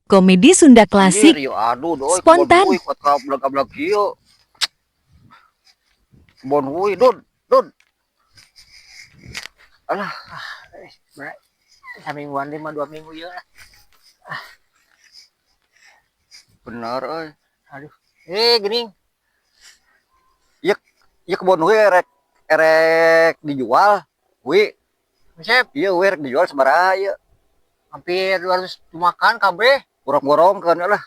Komedi Sunda klasik, Anjir, ya aduh doi spontan, kebon kuat ka belag-belag kieu. Kebon huy, Dun. Alah, Berat. Samingguan 2 minggu ya lah. bener euy. Aduh. Gening. Ieu kebon huy erek dijual. Huy, Sep, ieu huy erek dijual sabaraha ieu? hampir 200 dimakan kabeh. Gorong-gorongkeun lah.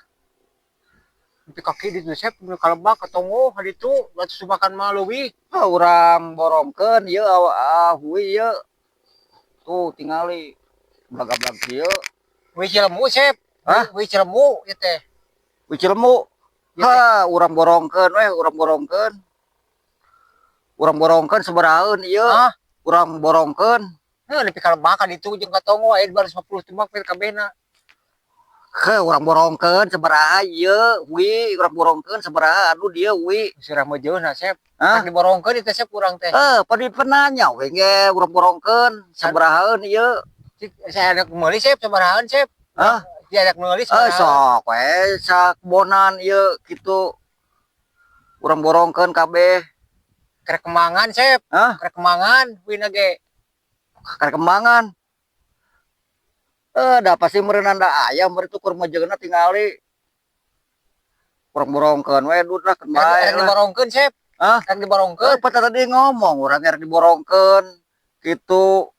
Tapi kaki di Sep kalebak ketongo hadi itu 200 dimakan mah leuwih. Ah, urang borongkeun ieu huy ieu. Tuh tingali belag-belag kieu. Wih cilemu Sep. Hah? Wih cilemu ieu teh. Wih cilemu. Ha, urang borongkeun we, urang borongkeun. Urang borongkeun sabarahaeun ieu? Hah? Urang borongkeun. Nepi kalebak hadi itu jeung ketongo aya 250 dimakan kabehna. He, urang borongkeun sabaraha ieu? Wi, urang borongkeun sabaraha? Aduh dia wi. Sirah meujeuna Sep. Hah? Rek diborongkeun ieu Sep urang teh. Padi penanya we ge urang borongkeun sabarahaeun ieu? Saya ada meuli Sep sabarahaan Sep. Hah? Dia ada meuli sabarahaan. Sok we sakebonan ieu kitu. Urang borongkeun kabeh. Kerek kemangan Sep. Hah? Kerek kemangan wina ge. Karek kembangan. Da pasti meureun da ayam meureun tukur mejeuna tingali. Urang borongkeun we dud lah keun bae Rek lah. diborongkeun Sep. Hah? Rek diborongkeun. Apa tadi ngomong urang erek diborongkeun kitu.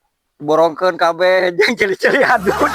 Borongkeun kabeh jeung cili-cili adun.